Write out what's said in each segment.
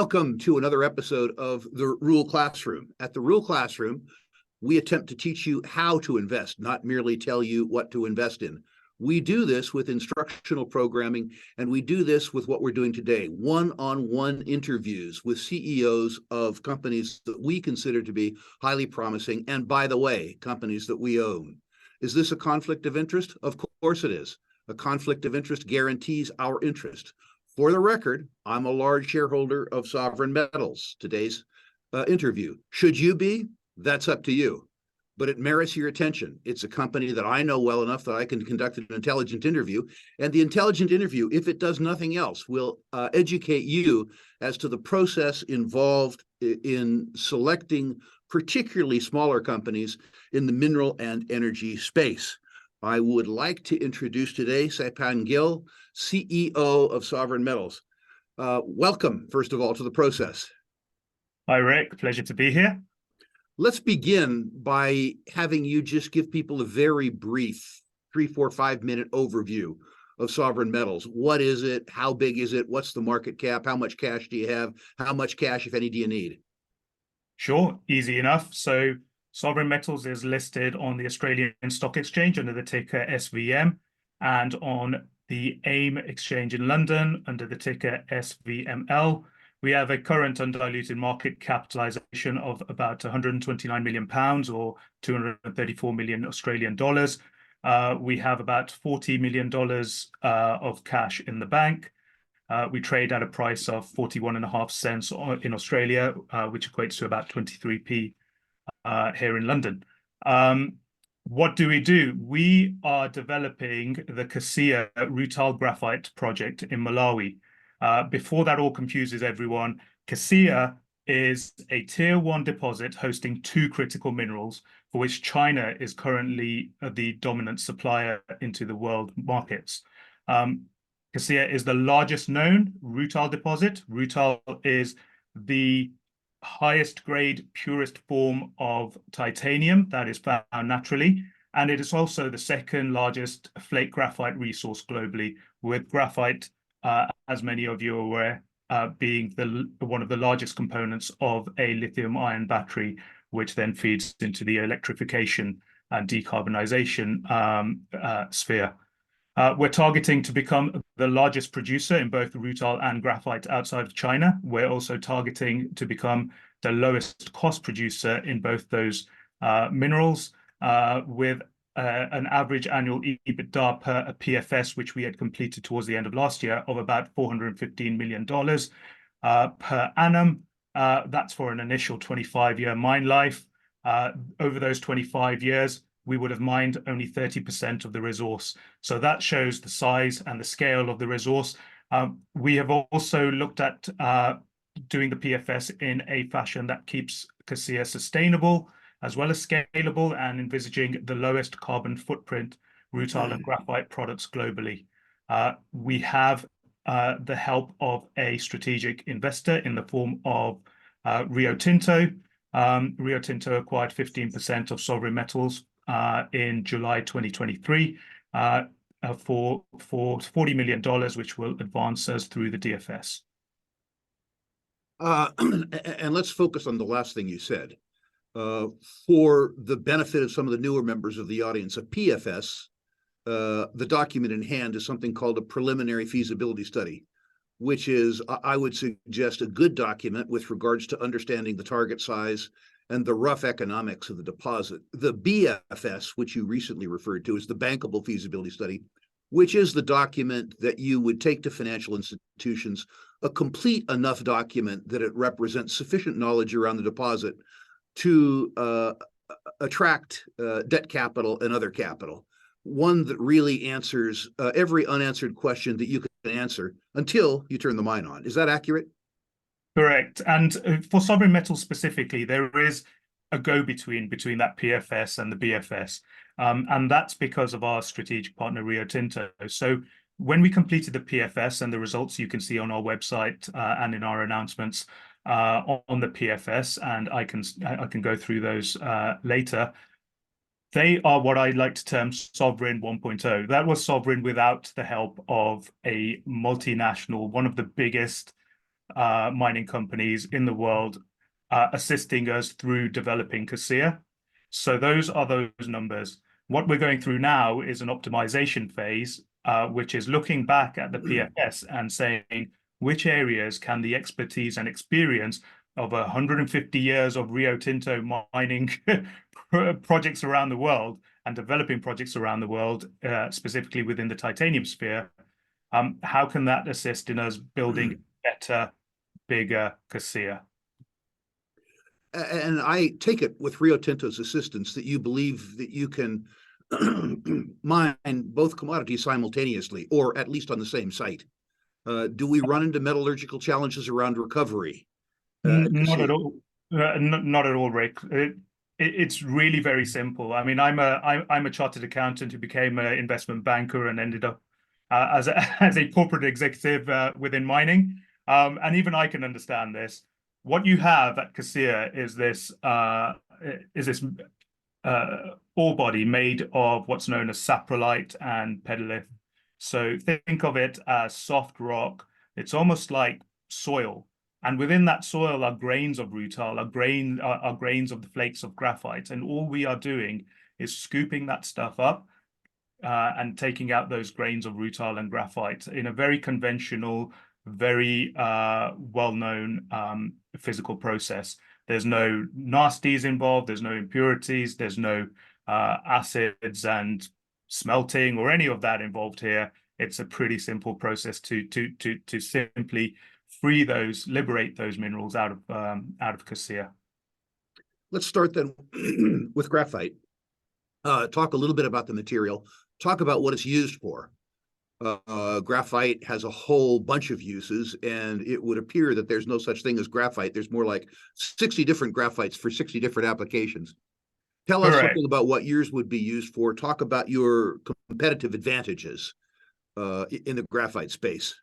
Welcome to another episode of the Rule Classroom. At the Rule Classroom, we attempt to teach you how to invest, not merely tell you what to invest in. We do this with instructional programming, and we do this with what we're doing today, one-on-one interviews with CEOs of companies that we consider to be highly promising, and by the way, companies that we own. Is this a conflict of interest? Of course it is. A conflict of interest guarantees our interest. For the record, I'm a large shareholder of Sovereign Metals, today's interview. Should you be? That's up to you. But it merits your attention. It's a company that I know well enough that I can conduct an intelligent interview. And the intelligent interview, if it does nothing else, will educate you as to the process involved in selecting particularly smaller companies in the mineral and energy space. I would like to introduce today Sapan Gill, CEO of Sovereign Metals. Welcome, first of all, to the process. Hi, Rick. Pleasure to be here. Let's begin by having you just give people a very brief 3, 4, 5-minute overview of Sovereign Metals. What is it? How big is it? What's the market cap? How much cash do you have? How much cash, if any, do you need? Sure, easy enough. So Sovereign Metals is listed on the Australian Stock Exchange under the ticker SVM and on the AIM exchange in London under the ticker SVML. We have a current undiluted market capitalization of about £129 million or 234 million Australian dollars. We have about $40 million of cash in the bank. We trade at a price of 41.5 cents in Australia, which equates to about 23p here in London. What do? We are developing the Kasia rutile graphite project in Malawi. Before that all confuses everyone, Kasia is a tier 1 deposit hosting 2 critical minerals for which China is currently the dominant supplier into the world markets. Kasia is the largest known rutile deposit. Rutile is the highest grade, purest form of titanium that is found naturally. And it is also the second largest flake graphite resource globally, with graphite, as many of you are aware, being one of the largest components of a lithium-ion battery, which then feeds into the electrification and decarbonization sphere. We're targeting to become the largest producer in both rutile and graphite outside of China. We're also targeting to become the lowest cost producer in both those minerals, with an average annual EBITDA per PFS, which we had completed towards the end of last year, of about $415 million per annum. That's for an initial 25-year mine life. Over those 25 years, we would have mined only 30% of the resource. So that shows the size and the scale of the resource. We have also looked at doing the PFS in a fashion that keeps Kasia sustainable, as well as scalable, and envisaging the lowest carbon footprint rutile and graphite products globally. We have the help of a strategic investor in the form of Rio Tinto. Rio Tinto acquired 15% of Sovereign Metals in July 2023 for $40 million, which will advance us through the DFS. And let's focus on the last thing you said. For the benefit of some of the newer members of the audience, a PFS, the document in hand, is something called a preliminary feasibility study, which is, I would suggest, a good document with regards to understanding the target size and the rough economics of the deposit. The BFS, which you recently referred to, is the bankable feasibility study, which is the document that you would take to financial institutions, a complete enough document that it represents sufficient knowledge around the deposit to attract debt capital and other capital. One that really answers every unanswered question that you can answer until you turn the mine on. Is that accurate? Correct. And for Sovereign Metals specifically, there is a go-between between that PFS and the BFS. And that's because of our strategic partner, Rio Tinto. So when we completed the PFS, and the results you can see on our website and in our announcements on the PFS, and I can go through those later, they are what I like to term Sovereign 1.0. That was Sovereign without the help of a multinational, one of the biggest mining companies in the world assisting us through developing CASIA. So those are those numbers. What we're going through now is an optimization phase, which is looking back at the PFS and saying which areas can the expertise and experience of 150 years of Rio Tinto mining projects around the world and developing projects around the world, specifically within the titanium sphere, how can that assist in us building better, bigger CASIA? And I take it with Rio Tinto's assistance that you believe that you can mine both commodities simultaneously, or at least on the same site. Do we run into metallurgical challenges around recovery? Not at all. Not at all, Rick. It's really very simple. I mean, I'm a chartered accountant who became an investment banker and ended up as a corporate executive within mining. And even I can understand this. What you have at CASIA is this ore body made of what's known as saprolite and pedolith. So think of it as soft rock. It's almost like soil. And within that soil are grains of rutile, are grains of the flakes of graphite. And all we are doing is scooping that stuff up and taking out those grains of rutile and graphite in a very conventional, very well-known physical process. There's no nasties involved, there's no impurities, there's no acids and smelting or any of that involved here. It's a pretty simple process to simply liberate those minerals out of CASIA. Let's start then with graphite. Talk a little bit about the material. Talk about what it's used for. Graphite has a whole bunch of uses, and it would appear that there's no such thing as graphite. There's more like 60 different graphites for 60 different applications. Tell us something about what yours would be used for. Talk about your competitive advantages in the graphite space.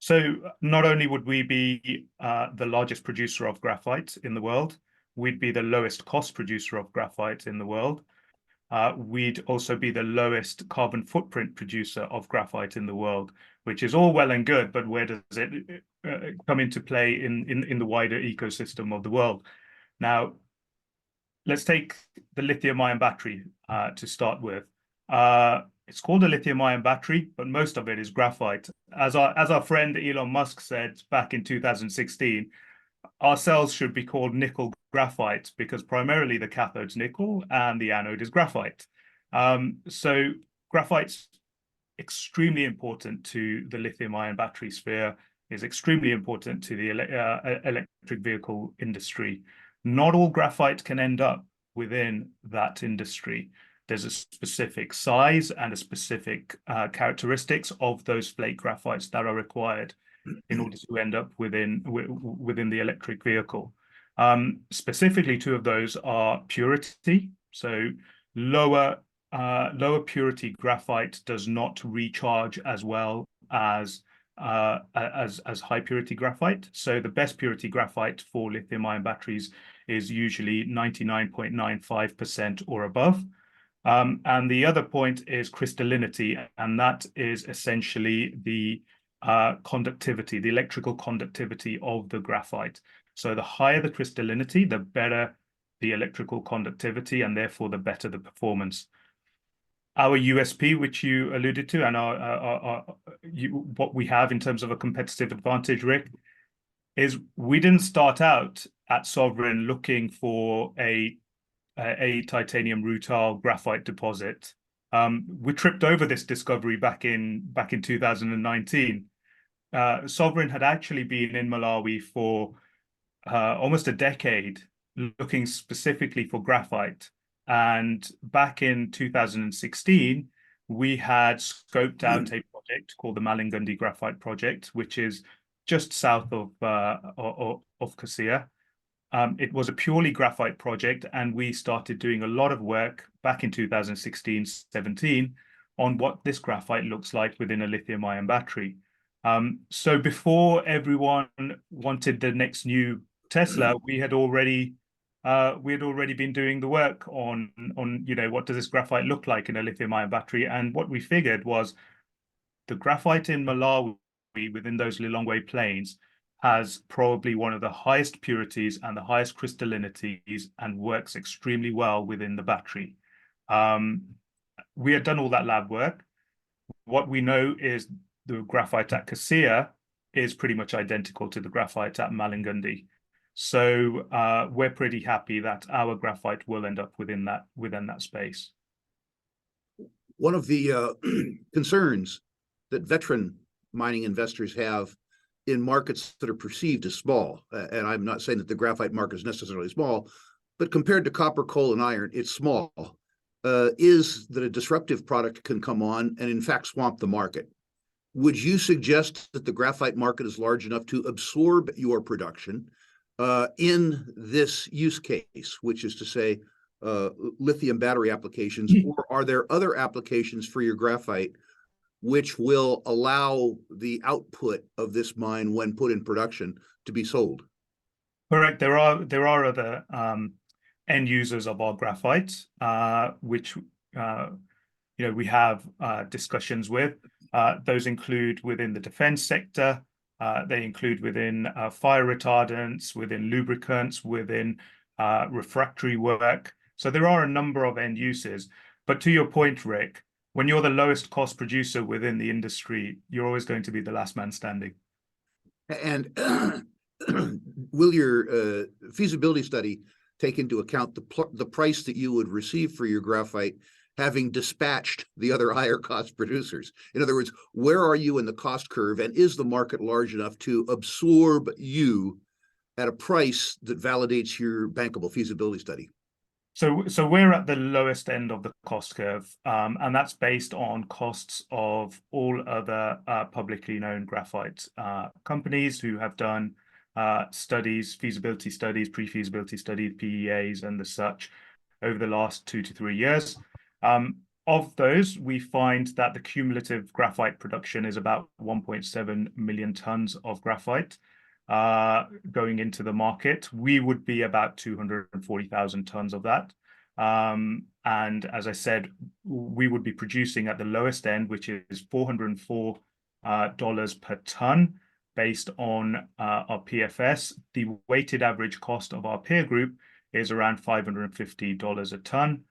So not only would we be the largest producer of graphite in the world, we'd be the lowest cost producer of graphite in the world. We'd also be the lowest carbon footprint producer of graphite in the world, which is all well and good, but where does it come into play in the wider ecosystem of the world? Now, let's take the lithium-ion battery to start with. It's called a lithium-ion battery, but most of it is graphite. As our friend Elon Musk said back in 2016, our cells should be called nickel graphite because primarily the cathode's nickel and the anode is graphite. So graphite's extremely important to the lithium-ion battery sphere, is extremely important to the electric vehicle industry. Not all graphite can end up within that industry. There's a specific size and a specific characteristics of those flake graphites that are required in order to end up within the electric vehicle. Specifically, two of those are purity. So lower purity graphite does not recharge as well as high purity graphite. So the best purity graphite for lithium-ion batteries is usually 99.95% or above. And the other point is crystallinity, and that is essentially the conductivity, the electrical conductivity of the graphite. So the higher the crystallinity, the better the electrical conductivity, and therefore the better the performance. Our USP, which you alluded to, and what we have in terms of a competitive advantage, Rick, is we didn't start out at Sovereign looking for a titanium rutile graphite deposit. We tripped over this discovery back in 2019. Sovereign had actually been in Malawi for almost a decade looking specifically for graphite. And back in 2016, we had scoped out a project called the Malingundi Graphite Project, which is just south of CASIA. It was a purely graphite project, and we started doing a lot of work back in 2016-17 on what this graphite looks like within a lithium-ion battery. So before everyone wanted the next new Tesla, we had already been doing the work on what does this graphite look like in a lithium-ion battery, and what we figured was the graphite in Malawi within those Lilongwe plains has probably one of the highest purities and the highest crystallinities and works extremely well within the battery. We had done all that lab work. What we know is the graphite at Cassia is pretty much identical to the graphite at Malingundi. So we're pretty happy that our graphite will end up within that space. One of the concerns that veteran mining investors have in markets that are perceived as small, and I'm not saying that the graphite market is necessarily small, but compared to copper, coal, and iron, it's small, is that a disruptive product can come on and in fact swamp the market. Would you suggest that the graphite market is large enough to absorb your production in this use case, which is to say lithium battery applications, or are there other applications for your graphite which will allow the output of this mine, when put in production, to be sold? Correct. There are other end users of our graphite, which we have discussions with. Those include within the defense sector. They include within fire retardants, within lubricants, within refractory work. So there are a number of end uses. But to your point, Rick, when you're the lowest cost producer within the industry, you're always going to be the last man standing. And will your feasibility study take into account the price that you would receive for your graphite, having dispatched the other higher cost producers? In other words, where are you in the cost curve, and is the market large enough to absorb you at a price that validates your bankable feasibility study? So we're at the lowest end of the cost curve, and that's based on costs of all other publicly known graphite companies who have done studies, feasibility studies, pre-feasibility studies, PEAs, and the such over the last 2 to 3 years. Of those, we find that the cumulative graphite production is about 1.7 million tons of graphite going into the market. We would be about 240,000 tons of that. And as I said, we would be producing at the lowest end, which is $404 per ton based on our PFS. The weighted average cost of our peer group is around $550 a ton.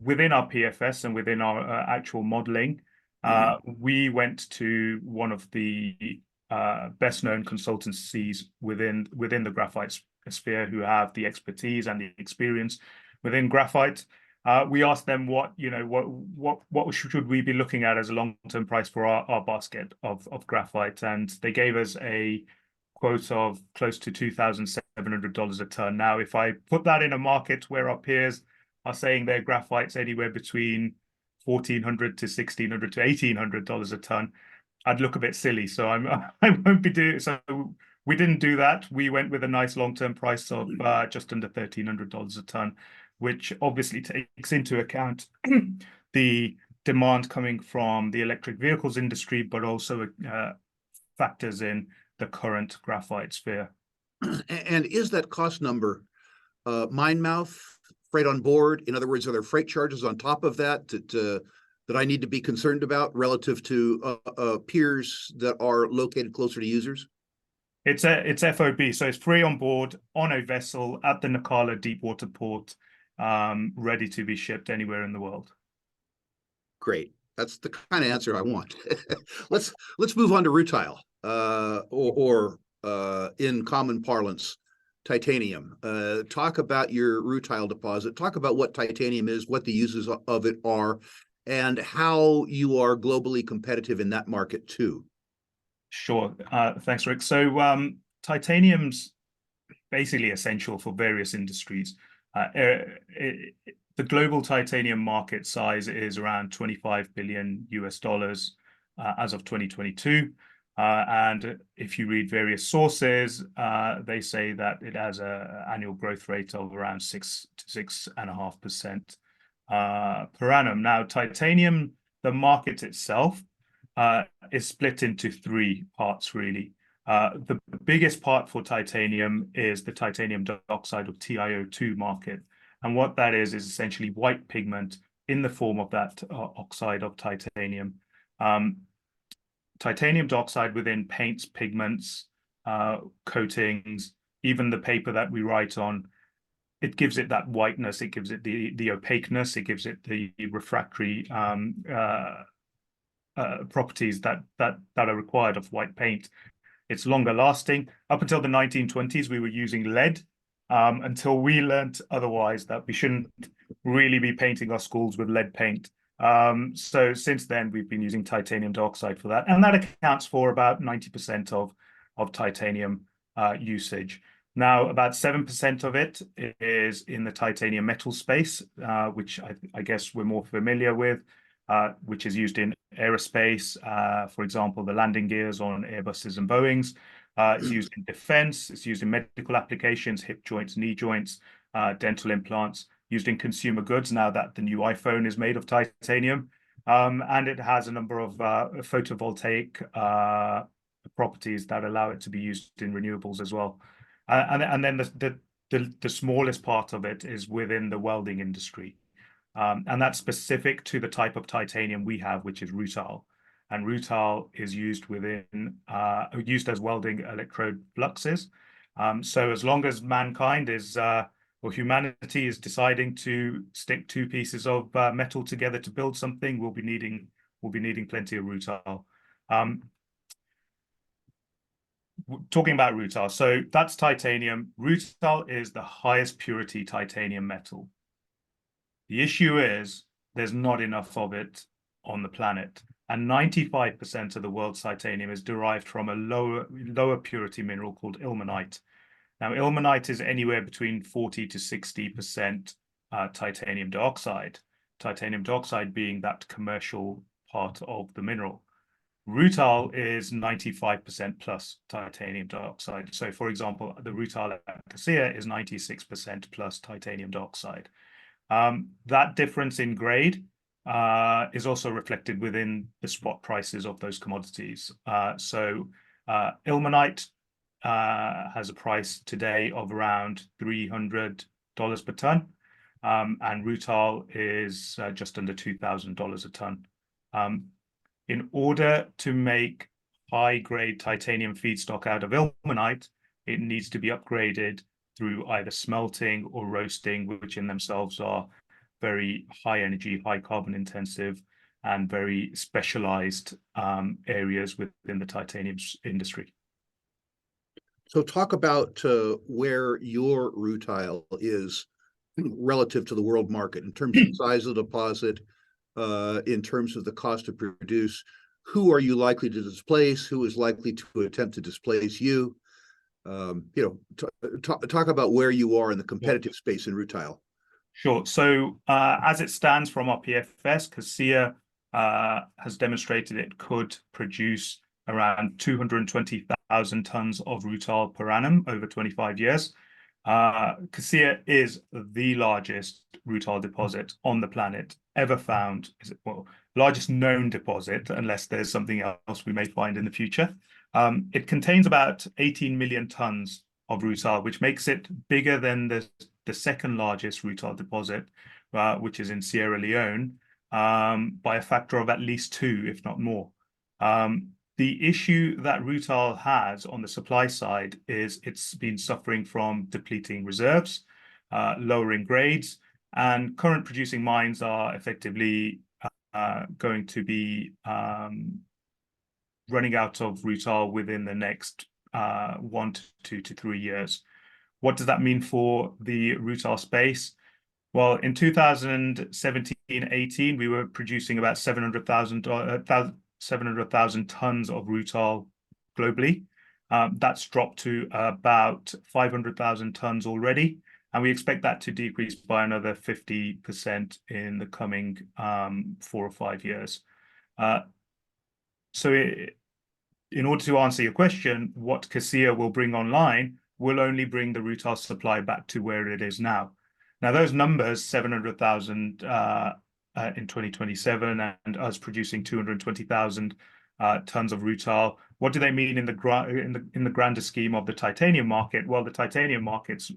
Within our PFS and within our actual modeling, we went to one of the best known consultancies within the graphite sphere who have the expertise and the experience within graphite. We asked them what should we be looking at as a long-term price for our basket of graphite, and they gave us a quote of close to $2,700 a ton. Now, if I put that in a market where our peers are saying their graphite's anywhere between $1,400 to $1,600 to $1,800 a ton, I'd look a bit silly. So I won't be doing so. We didn't do that. We went with a nice long-term price of just under $1,300 a ton, which obviously takes into account the demand coming from the electric vehicles industry, but also factors in the current graphite sphere. And is that cost number mine mouth, freight on board? In other words, are there freight charges on top of that that I need to be concerned about relative to peers that are located closer to users? It's FOB, so it's free on board on a vessel at the Nacala deepwater port, ready to be shipped anywhere in the world. Great, that's the kind of answer I want. Let's move on to rutile, or in common parlance, titanium. Talk about your rutile deposit. Talk about what titanium is, what the uses of it are, and how you are globally competitive in that market too. Sure. Thanks, Rick. So titanium's basically essential for various industries. The global titanium market size is around $25 billion as of 2022. And if you read various sources, they say that it has an annual growth rate of around 6 to 6.5% per annum. Now, titanium, the market itself, is split into 3 parts, really. The biggest part for titanium is the titanium dioxide, or TiO2 market. And what that is essentially white pigment in the form of that oxide of titanium. titanium dioxide within paints, pigments, coatings, even the paper that we write on. It gives it that whiteness, it gives it the opaqueness, it gives it the refractory properties that are required of white paint. It's longer lasting. Up until the 1920s, we were using lead until we learnt otherwise, that we shouldn't really be painting our schools with lead paint. So since then, we've been using titanium dioxide for that, and that accounts for about 90% of titanium usage. Now, about 7% of it is in the titanium metal space, which I guess we're more familiar with, which is used in aerospace, for example, the landing gears on Airbuses and Boeings. It's used in defense, it's used in medical applications, hip joints, knee joints, dental implants, used in consumer goods now that the new iPhone is made of titanium. And it has a number of photovoltaic properties that allow it to be used in renewables as well. And then the smallest part of it is within the welding industry. And that's specific to the type of titanium we have, which is rutile. And rutile is used used as welding electrode fluxes. So as long as mankind is, or humanity is deciding to stick two pieces of metal together to build something, we'll be needing plenty of rutile. Talking about rutile, so that's titanium. Rutile is the highest purity titanium metal. The issue is there's not enough of it on the planet, and 95% of the world's titanium is derived from a lower purity mineral called ilmenite. Now, ilmenite is anywhere between 40 to 60% titanium dioxide being that commercial part of the mineral. Rutile is 95% plus titanium dioxide. So, for example, the rutile at Cassia is 96% plus titanium dioxide. That difference in grade is also reflected within the spot prices of those commodities. So ilmenite has a price today of around $300 per ton, and rutile is just under $2,000 a ton. In order to make high-grade titanium feedstock out of ilmenite, it needs to be upgraded through either smelting or roasting, which in themselves are very high energy, high carbon intensive, and very specialized areas within the titanium industry. So talk about where your rutile is relative to the world market in terms of size of the deposit, in terms of the cost to produce. Who are you likely to displace? Who is likely to attempt to displace you? Talk about where you are in the competitive space in rutile. Sure. So as it stands from our PFS, Cassia has demonstrated it could produce around 220,000 tons of rutile per annum over 25 years. Cassia is the largest rutile deposit on the planet ever found. Largest known deposit, unless there's something else we may find in the future. It contains about 18 million tons of rutile, which makes it bigger than the second largest rutile deposit, which is in Sierra Leone, by a factor of at least 2, if not more. The issue that rutile has on the supply side is it's been suffering from depleting reserves, lowering grades, and current producing mines are effectively going to be running out of rutile within the next 1 to 2 to 3 years. What does that mean for the rutile space? Well, in 2017-18, we were producing about 700,000 tons of rutile globally. That's dropped to about 500,000 tons already, and we expect that to decrease by another 50% in the coming 4 or 5 years. In order to answer your question, what Cassia will bring online will only bring the rutile supply back to where it is now. Now, those numbers, 700,000 in 2027 and us producing 220,000 tons of rutile, what do they mean in the grander scheme of the titanium market? Well, the titanium markets,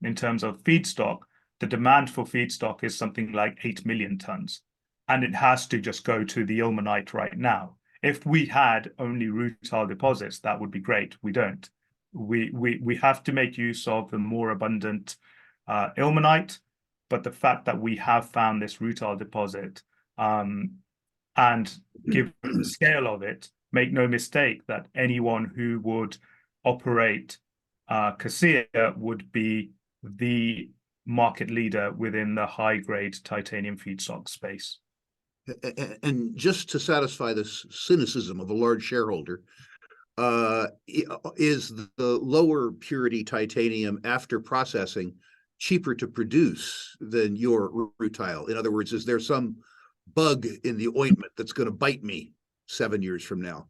in terms of feedstock, the demand for feedstock is something like 8 million tons, and it has to just go to the ilmenite right now. If we had only rutile deposits, that would be great. We don't. We have to make use of the more abundant ilmenite, but the fact that we have found this rutile deposit, and given the scale of it, make no mistake that anyone who would operate CASIA would be the market leader within the high-grade titanium feedstock space. And just to satisfy this cynicism of a large shareholder, is the lower purity titanium after processing cheaper to produce than your rutile? In other words, is there some bug in the ointment that's going to bite me 7 years from now?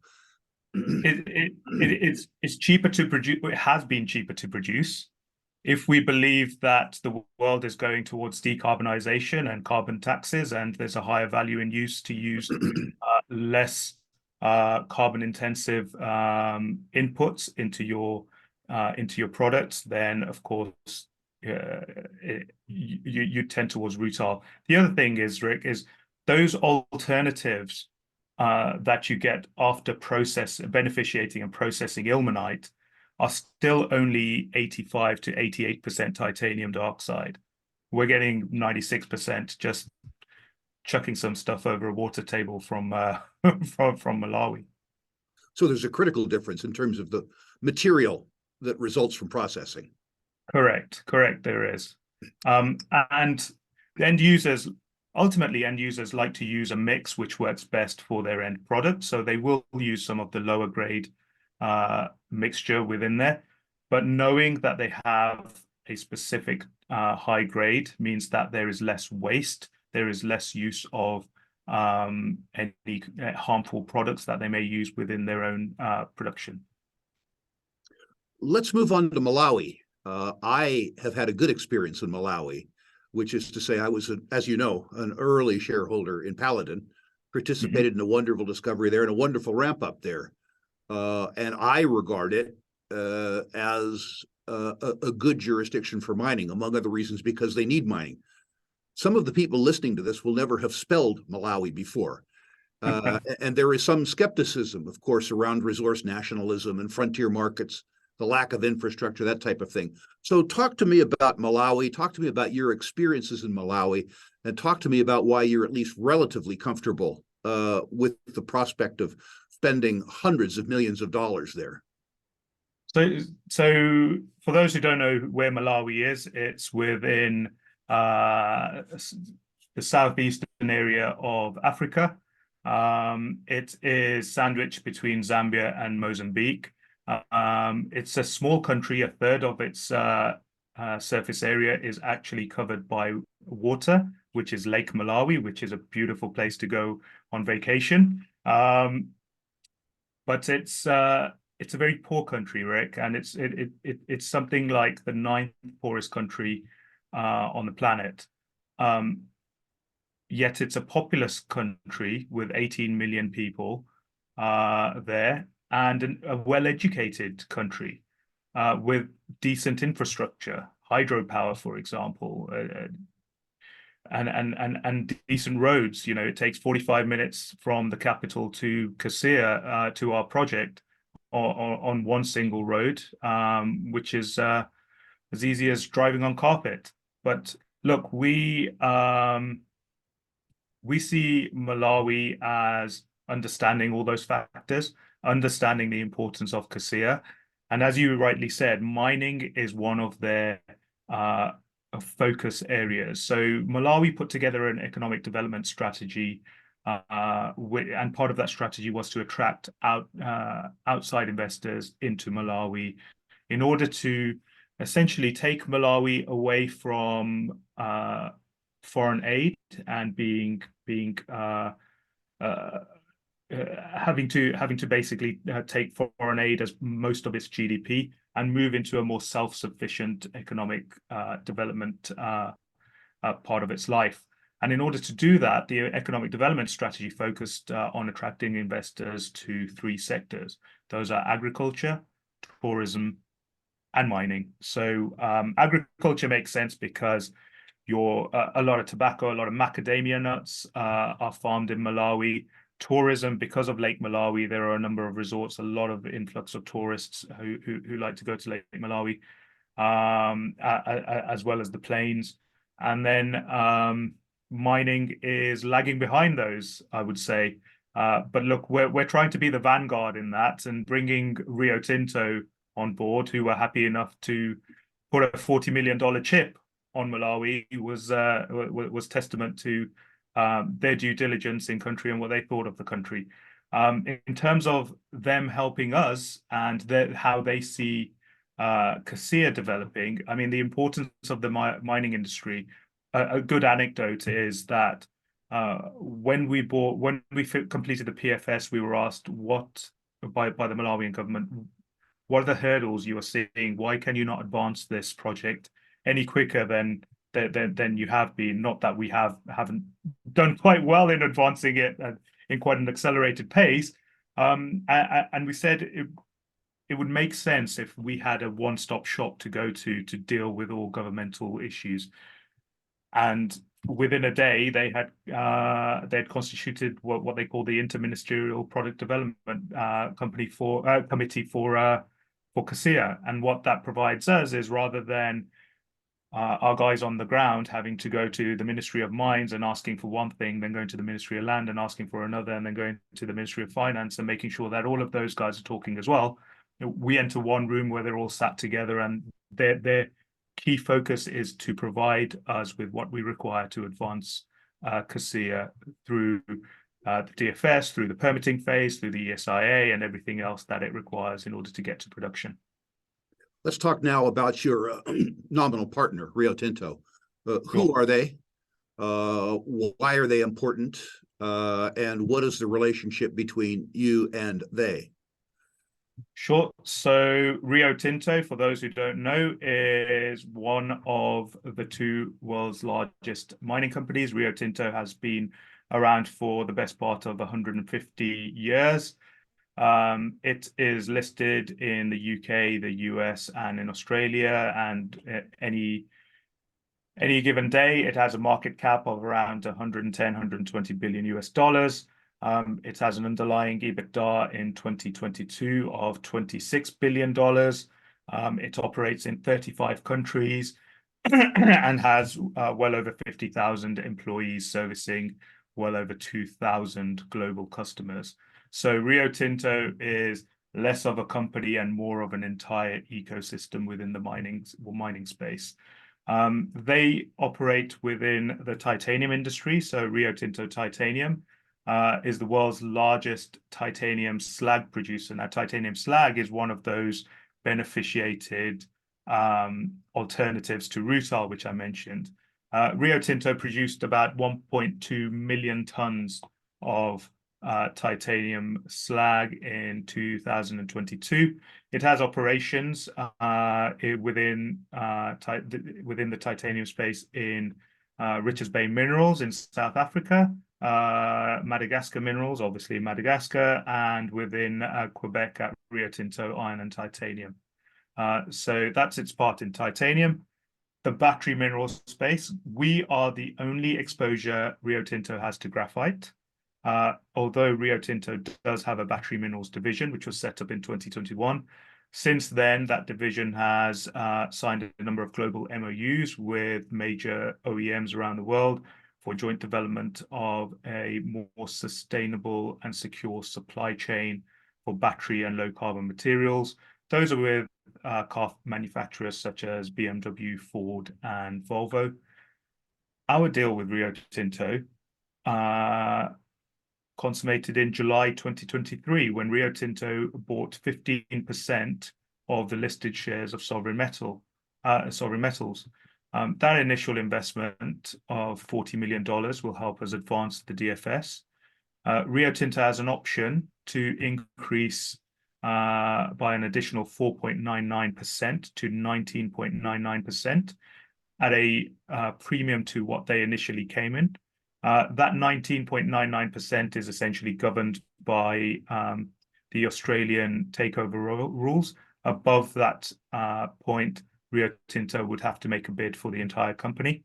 It's cheaper to produce. It has been cheaper to produce. If we believe that the world is going towards decarbonization and carbon taxes, and there's a higher value in use to use less carbon intensive inputs into your products, then of course you tend towards rutile. The other thing is, Rick, is those alternatives that you get after beneficiating and processing ilmenite are still only 85 to 88% titanium dioxide. We're getting 96% just chucking some stuff over a water table from from Malawi. So there's a critical difference in terms of the material that results from processing. Correct, there is. And ultimately end users like to use a mix which works best for their end product. So they will use some of the lower grade mixture within there, but knowing that they have a specific high grade means that there is less waste, there is less use of any harmful products that they may use within their own production. Let's move on to Malawi. I have had a good experience in Malawi, which is to say I was, as you know, an early shareholder in Paladin, participated in a wonderful discovery there and a wonderful ramp up there. And I regard it as a good jurisdiction for mining, among other reasons, because they need mining. Some of the people listening to this will never have spelled Malawi before. And there is some skepticism, of course, around resource nationalism and frontier markets, the lack of infrastructure, that type of thing. So talk to me about Malawi, talk to me about your experiences in Malawi, and talk to me about why you're at least relatively comfortable with the prospect of spending hundreds of millions of dollars there. So for those who don't know where Malawi is, it's within the southeastern area of Africa. It is sandwiched between Zambia and Mozambique. It's a small country. A third of its surface area is actually covered by water, which is Lake Malawi, which is a beautiful place to go on vacation. But it's a very poor country, Rick, and it's something like the 9th poorest country on the planet. Yet it's a populous country with 18 million people there, and a well-educated country with decent infrastructure, hydropower, for example, and decent roads. You know, it takes 45 minutes from the capital to CASIA to our project on one single road, which is as easy as driving on carpet. But look, we see Malawi as understanding all those factors, understanding the importance of CASIA. And as you rightly said, mining is one of their focus areas. So Malawi put together an economic development strategy, and part of that strategy was to attract outside investors into Malawi in order to essentially take Malawi away from foreign aid and having to basically take foreign aid as most of its GDP and move into a more self-sufficient economic development part of its life. And in order to do that, the economic development strategy focused on attracting investors to 3 sectors. Those are agriculture, tourism, and mining. So agriculture makes sense because a lot of tobacco, a lot of macadamia nuts are farmed in Malawi. tourism, because of Lake Malawi, there are a number of resorts, a lot of influx of tourists who like to go to Lake Malawi, as well as the plains. And then mining is lagging behind those, I would say. But look, we're trying to be the vanguard in that, and bringing Rio Tinto on board, who were happy enough to put a $40 million chip on Malawi, was testament to their due diligence in country and what they thought of the country. In terms of them helping us and how they see CASIA developing, I mean, the importance of the mining industry, a good anecdote is that when we completed the PFS, we were asked by the Malawian government, what are the hurdles you are seeing? Why can you not advance this project any quicker than you have been? Not that we haven't done quite well in advancing it in quite an accelerated pace. And we said it would make sense if we had a one-stop shop to go to deal with all governmental issues. And within a day, they had constituted what they call the Interministerial Product Development Committee for CASIA. And what that provides us is, rather than our guys on the ground having to go to the Ministry of Mines and asking for one thing, then going to the Ministry of Land and asking for another, and then going to the Ministry of Finance and making sure that all of those guys are talking as well, we enter one room where they're all sat together, and their key focus is to provide us with what we require to advance CASIA through the DFS, through the permitting phase, through the ESIA, and everything else that it requires in order to get to production. Let's talk now about your nominal partner, Rio Tinto. Who Sure. are they? Why are they important? And what is the relationship between you and they? Sure. So Rio Tinto, for those who don't know, is one of the two world's largest mining companies. Rio Tinto has been around for the best part of 150 years. It is listed in the UK, the US, and in Australia, and any given day, it has a market cap of around 110, 120 billion US dollars. It has an underlying EBITDA in 2022 of $26 billion. It operates in 35 countries and has well over 50,000 employees, servicing well over 2,000 global customers. So Rio Tinto is less of a company and more of an entire ecosystem within the mining space. They operate within the titanium industry. So Rio Tinto Titanium is the world's largest titanium slag producer. Now, titanium slag is one of those beneficiated alternatives to rutile, which I mentioned. Rio Tinto produced about 1.2 million tons of titanium slag in 2022. It has operations within the titanium space in Richards Bay Minerals in South Africa, Madagascar Minerals, obviously in Madagascar, and within Quebec at Rio Tinto Iron and Titanium. So that's its part in titanium. The battery minerals space, we are the only exposure Rio Tinto has to graphite. Although Rio Tinto does have a battery minerals division, which was set up in 2021. Since then, that division has signed a number of global MOUs with major OEMs around the world for joint development of a more sustainable and secure supply chain for battery and low carbon materials. Those are with car manufacturers such as BMW, Ford, and Volvo. Our deal with Rio Tinto consummated in July 2023, when Rio Tinto bought 15% of the listed shares of Sovereign Metals. That initial investment of $40 million will help us advance the DFS. Rio Tinto has an option to increase by an additional 4.99% to 19.99% at a premium to what they initially came in. That 19.99% is essentially governed by the Australian takeover rules. Above that point, Rio Tinto would have to make a bid for the entire company.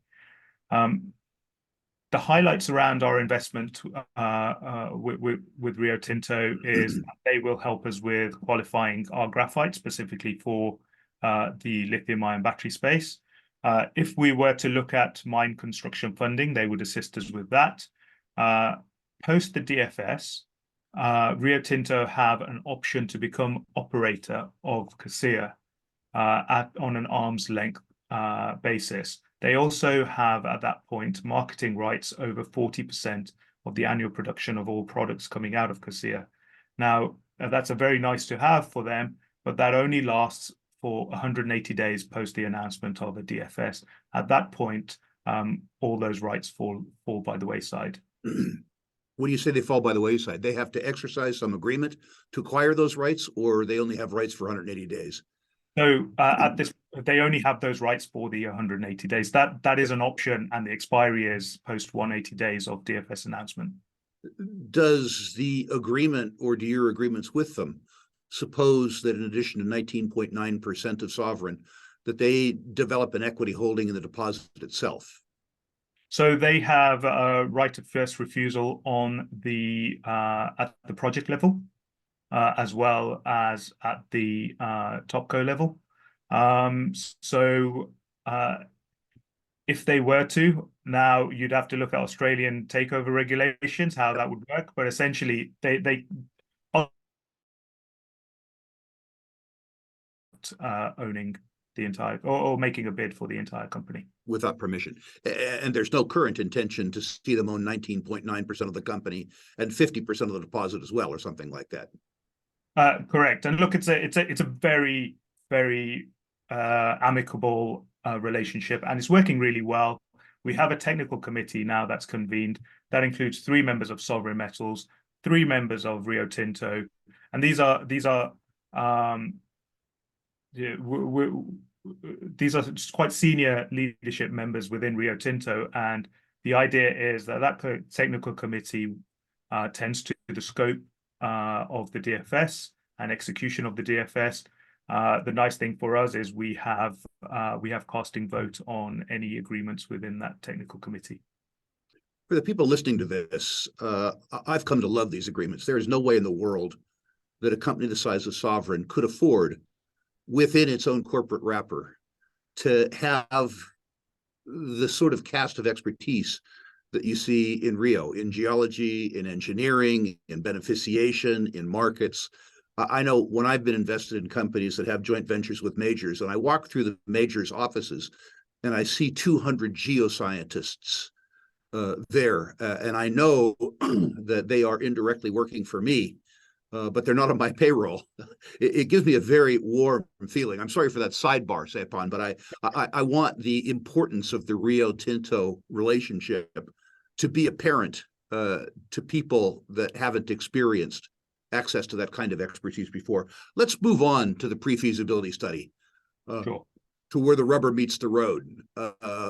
the highlights around our investment with Rio Tinto is that they will help us with qualifying our graphite specifically for the lithium-ion battery space. If we were to look at mine construction funding, they would assist us with that. Post the DFS, Rio Tinto have an option to become operator of Cassia on an arm's length basis. They also have, at that point, marketing rights over 40% of the annual production of all products coming out of Cassia. Now, that's a very nice to have for them, but that only lasts for 180 days post the announcement of a DFS. At that point, all those rights fall by the wayside. When you say they fall by the wayside, they have to exercise some agreement to acquire those rights, or they only have rights for 180 days? So they only have those rights for the 180 days. That is an option, and the expiry is post 180 days of DFS announcement. Does the agreement, or do your agreements with them, suppose that in addition to 19.9% of sovereign, that they develop an equity holding in the deposit itself? So they have a right of first refusal on the at the project level, as well as at the topco level. If they were to, now you'd have to look at Australian takeover regulations, how that would work. But essentially, they owning the entire, or making a bid for the entire company without permission. And there's no current intention to see them own 19.9% of the company and 50% of the deposit as well, or something like that. Correct. And look, it's a very, very amicable relationship, and it's working really well. We have a technical committee now that's convened that includes 3 members of Sovereign Metals, 3 members of Rio Tinto, and these are quite senior leadership members within Rio Tinto. And the idea is that technical committee tends to the scope of the DFS and execution of the DFS. The nice thing for us is we have casting vote on any agreements within that technical committee. For the people listening to this, I've come to love these agreements. There is no way in the world that a company the size of Sovereign could afford, within its own corporate wrapper, to have the sort of cast of expertise that you see in Rio, in geology, in engineering, in beneficiation, in markets. I know when I've been invested in companies that have joint ventures with majors, and I walk through the majors' offices, and I see 200 geoscientists there, and I know that they are indirectly working for me, but they're not on my payroll. It gives me a very warm feeling. I'm sorry for that sidebar, Sapan, but I want the importance of the Rio Tinto relationship to be apparent to people that haven't experienced access to that kind of expertise before. Let's move on to the pre-feasibility study, Sure. to where the rubber meets the road.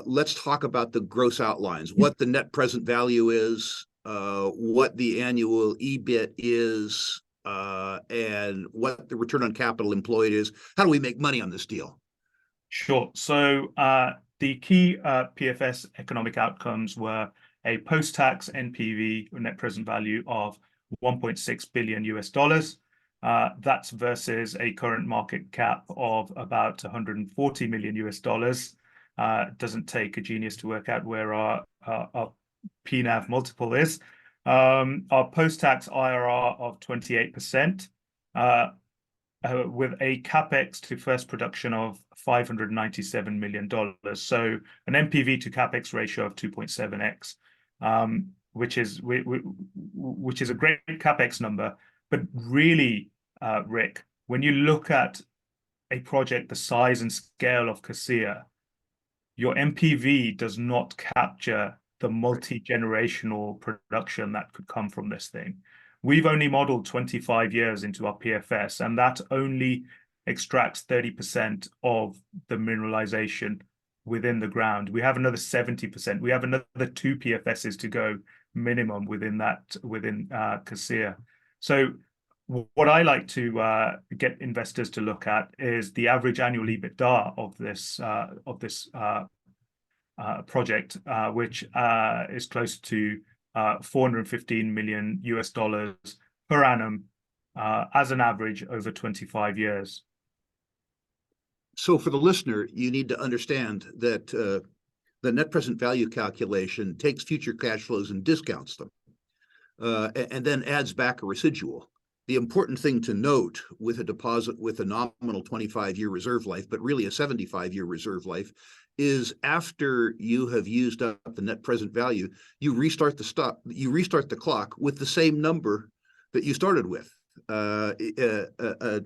Let's talk about the gross outlines, what the net present value is, what the annual EBIT is, and what the return on capital employed is. How do we make money on this deal? Sure. So the key PFS economic outcomes were a post-tax NPV, or net present value, of $1.6 billion US. That's versus a current market cap of about $140 million US. Doesn't take a genius to work out where our PNAV multiple is. Our post-tax IRR of 28%, with a capex to first production of $597 million. So an NPV to capex ratio of 2.7x, which is a great capex number. But really, Rick, when you look at a project the size and scale of Cassia, your NPV does not capture the multi-generational production that could come from this thing. We've only modeled 25 years into our PFS, and that only extracts 30% of the mineralization within the ground. We have another 70%. We have another 2 PFSs to go minimum within Cassia. So what I like to get investors to look at is the average annual EBITDA of this project, which is close to $415 million per annum as an average over 25 years. So for the listener, you need to understand that the net present value calculation takes future cash flows and discounts them, and then adds back a residual. The important thing to note with a deposit with a nominal 25-year reserve life, but really a 75-year reserve life, is after you have used up the net present value, you restart the clock with the same number that you started with. A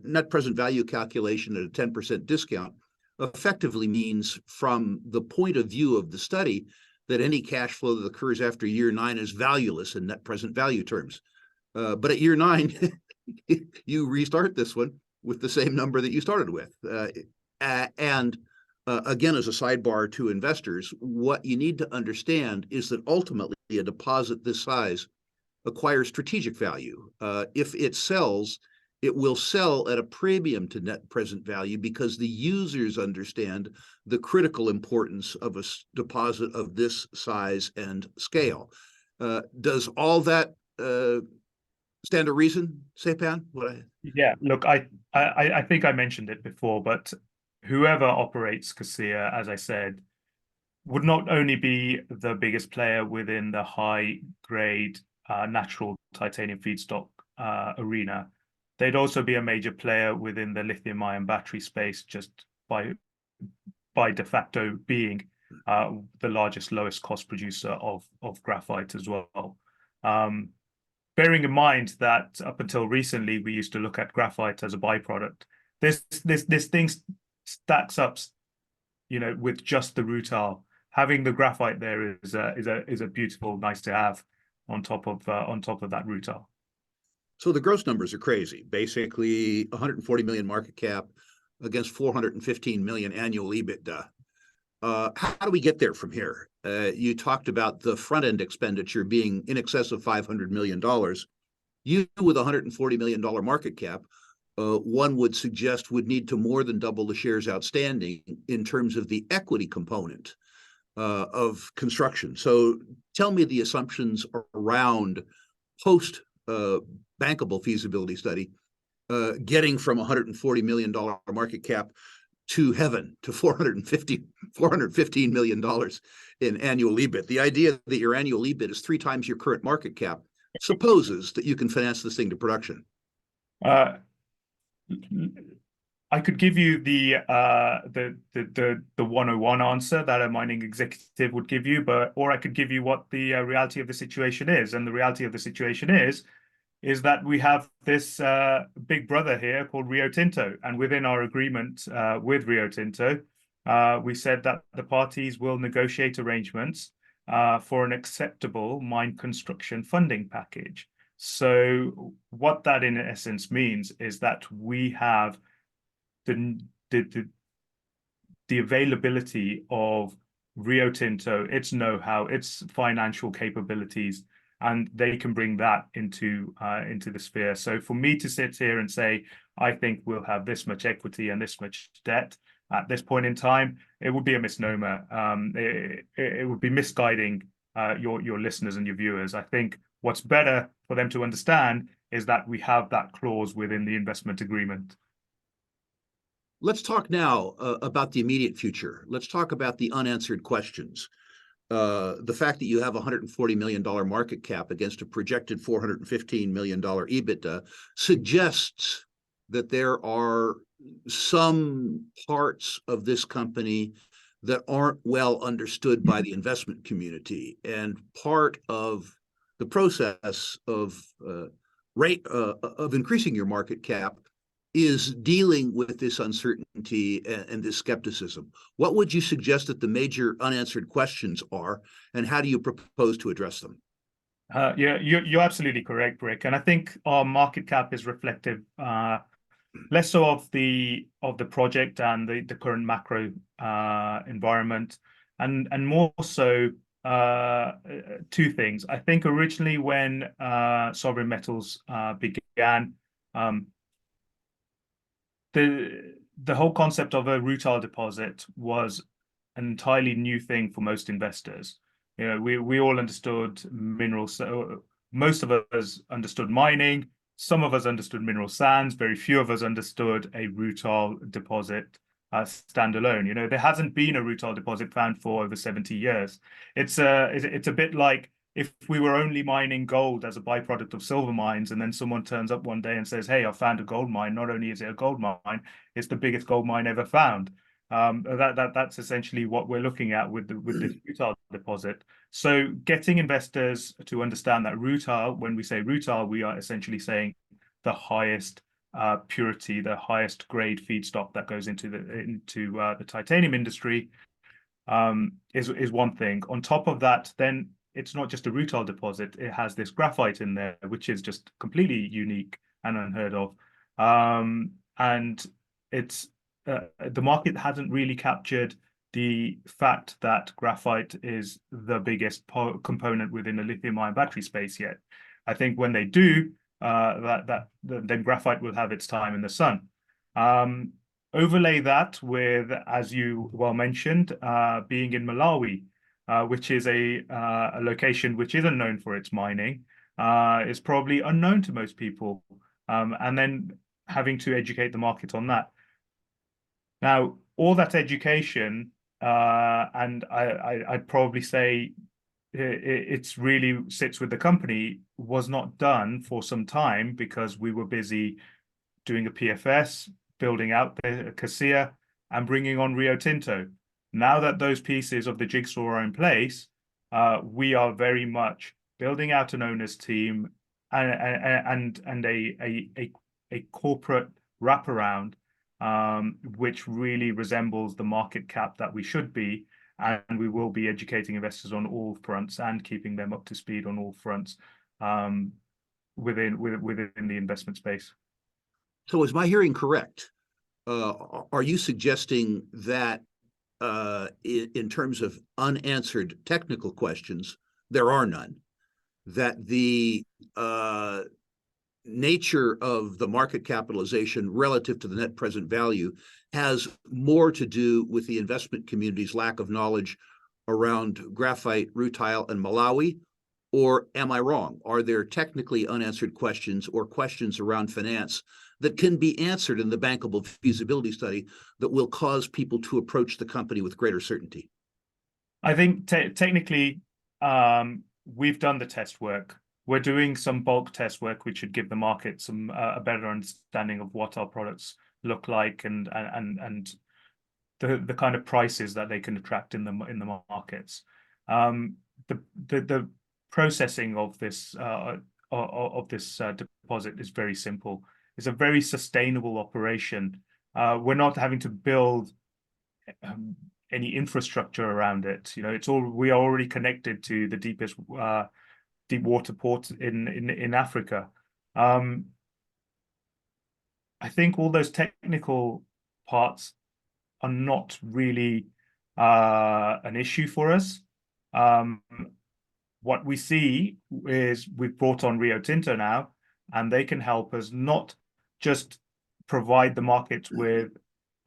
net present value calculation at a 10% discount effectively means, from the point of view of the study, that any cash flow that occurs after year 9 is valueless in net present value terms. But at year 9, you restart this one with the same number that you started with. And again, as a sidebar to investors, what you need to understand is that ultimately a deposit this size acquires strategic value. If it sells, it will sell at a premium to net present value because the users understand the critical importance of a deposit of this size and scale. Does all that stand to reason, Sapan? Yeah, look, I think I mentioned it before, but whoever operates CASIA, as I said, would not only be the biggest player within the high-grade natural titanium feedstock arena, they'd also be a major player within the lithium-ion battery space, just by de facto being the largest, lowest cost producer of graphite as well. Bearing in mind that up until recently, we used to look at graphite as a byproduct. This thing stacks up, with just the rutile. Having the graphite there is a beautiful, nice to have on top of that rutile. So the gross numbers are crazy. Basically, 140 million market cap against 415 million annual EBITDA. How do we get there from here? You talked about the front end expenditure being in excess of $500 million. You, with $140 million market cap, one would suggest would need to more than double the shares outstanding in terms of the equity component of construction. So tell me the assumptions around post bankable feasibility study, getting from $140 million market cap to heaven, to $415 million in annual EBIT. The idea that your annual EBIT is 3 times your current market cap supposes that you can finance this thing to production. I could give you the 101 answer that a mining executive would give you, or I could give you what the reality of the situation is. And the reality of the situation is that we have this big brother here called Rio Tinto. And within our agreement with Rio Tinto, we said that the parties will negotiate arrangements for an acceptable mine construction funding package. So what that in essence means is that we have the availability of Rio Tinto, its know-how, its financial capabilities, and they can bring that into the sphere. So for me to sit here and say, I think we'll have this much equity and this much debt at this point in time, it would be a misnomer. It would be misguiding your listeners and your viewers. I think what's better for them to understand is that we have that clause within the investment agreement. Let's talk now about the immediate future. Let's talk about the unanswered questions. The fact that you have a $140 million market cap against a projected $415 million EBITDA suggests that there are some parts of this company that aren't well understood by the investment community. And part of the process of increasing your market cap is dealing with this uncertainty and this skepticism. What would you suggest that the major unanswered questions are, and how do you propose to address them? Yeah, you're absolutely correct, Rick. And I think our market cap is reflective less so of the project and the current macro environment, and more so 2 things. I think originally when Sovereign Metals began, the whole concept of a rutile deposit was an entirely new thing for most investors. You know, we all understood minerals. So most of us understood mining. Some of us understood mineral sands. Very few of us understood a rutile deposit standalone. You know, there hasn't been a rutile deposit found for over 70 years. It's a bit like if we were only mining gold as a byproduct of silver mines, and then someone turns up one day and says, "Hey, I found a gold mine." Not only is it a gold mine, it's the biggest gold mine ever found. That's essentially what we're looking at with this rutile deposit. So getting investors to understand that rutile, when we say rutile, we are essentially saying the highest purity, the highest grade feedstock that goes into the titanium industry, is one thing. On top of that, then it's not just a rutile deposit; it has this graphite in there, which is just completely unique and unheard of. And it's the market hasn't really captured the fact that graphite is the biggest component within the lithium-ion battery space yet. I think when they do, then graphite will have its time in the sun. Overlay that with, as you well mentioned, being in Malawi, which is a location which isn't known for its mining, is probably unknown to most people, and then having to educate the market on that. Now, all that education, and I'd probably say it's really sits with the company, was not done for some time because we were busy doing a PFS, building out the CASIA, and bringing on Rio Tinto. Now that those pieces of the jigsaw are in place, we are very much building out an owners team and a corporate wraparound, which really resembles the market cap that we should be, and we will be educating investors on all fronts and keeping them up to speed on all fronts within the investment space. So is my hearing correct? Are you suggesting that in terms of unanswered technical questions, there are none, that the nature of the market capitalization relative to the net present value has more to do with the investment community's lack of knowledge around graphite, rutile, and Malawi? Or am I wrong? Are there technically unanswered questions or questions around finance that can be answered in the bankable feasibility study that will cause people to approach the company with greater certainty? I think technically, we've done the test work. We're doing some bulk test work, which should give the market some a better understanding of what our products look like and the kind of prices that they can attract in the markets. The processing of this deposit is very simple. It's a very sustainable operation. We're not having to build any infrastructure around it. You know, we are already connected to the deepest deep water port in Africa. I think all those technical parts are not really an issue for us. What we see is we've brought on Rio Tinto now, and they can help us not just provide the market with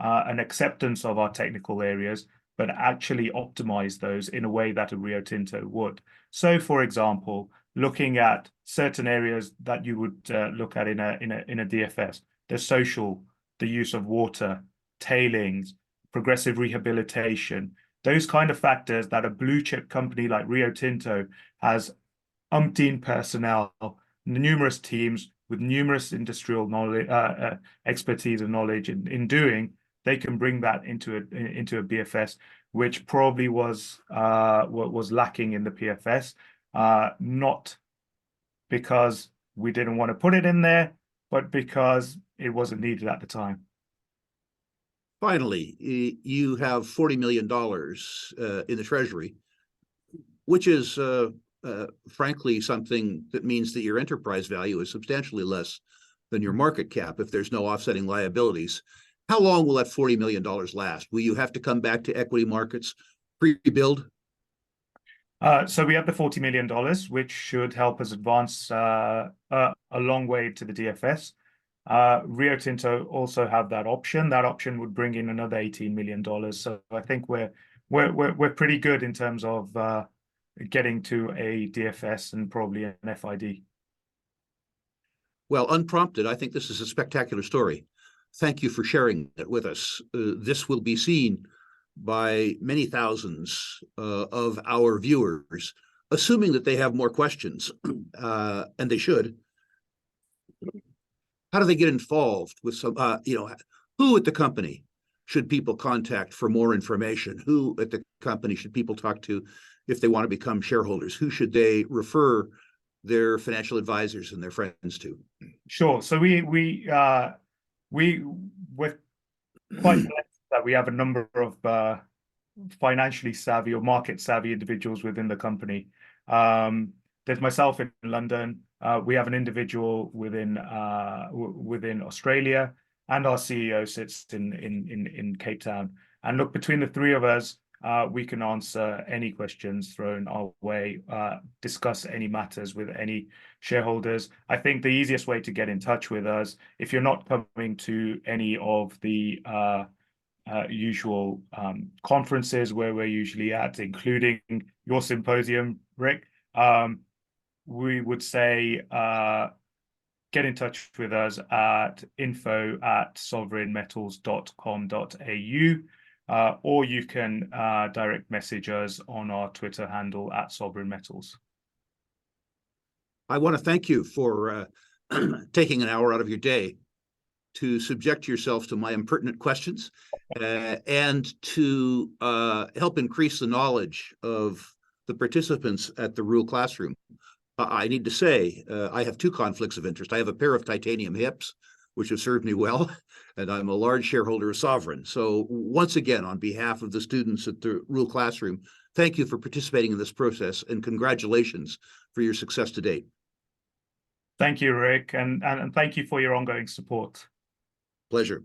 an acceptance of our technical areas, but actually optimize those in a way that a Rio Tinto would. So, for example, looking at certain areas that you would look at in a DFS, the social, the use of water, tailings, progressive rehabilitation, those kind of factors that a blue chip company like Rio Tinto has umpteen personnel, numerous teams with numerous industrial knowledge, expertise and knowledge in doing, they can bring that into a BFS, which probably was lacking in the PFS, not because we didn't want to put it in there, but because it wasn't needed at the time. Finally, you have $40 million in the Treasury, which is, frankly, something that means that your enterprise value is substantially less than your market cap if there's no offsetting liabilities. How long will that $40 million last? Will you have to come back to equity markets, pre-build? So we have the $40 million, which should help us advance a long way to the DFS. Rio Tinto also have that option. That option would bring in another $18 million. So I think we're we're pretty good in terms of getting to a DFS and probably an FID. Well, unprompted, I think this is a spectacular story. Thank you for sharing it with us. This will be seen by many thousands of our viewers, assuming that they have more questions, and they should. How do they get involved with some, who at the company should people contact for more information? Who at the company should people talk to if they want to become shareholders? Who should they refer their financial advisors and their friends to? Sure. So we're quite blessed that we have a number of financially savvy or market savvy individuals within the company. There's myself in London. We have an individual within Australia, and our CEO sits in Cape Town. And look, between the three of us, we can answer any questions thrown our way, discuss any matters with any shareholders. I think the easiest way to get in touch with us, if you're not coming to any of the usual conferences where we're usually at, including your symposium, Rick, we would say get in touch with us at info@sovereignmetals.com.au, or you can direct message us on our Twitter handle @sovereignmetals. I want to thank you for taking an hour out of your day to subject yourself to my impertinent questions and to help increase the knowledge of the participants at the Rule Classroom. I need to say, I have two conflicts of interest. I have a pair of titanium hips, which have served me well, and I'm a large shareholder of Sovereign. So once again, on behalf of the students at the Rule Classroom, thank you for participating in this process, and congratulations for your success to date. Thank you, Rick, and thank you for your ongoing support. Pleasure.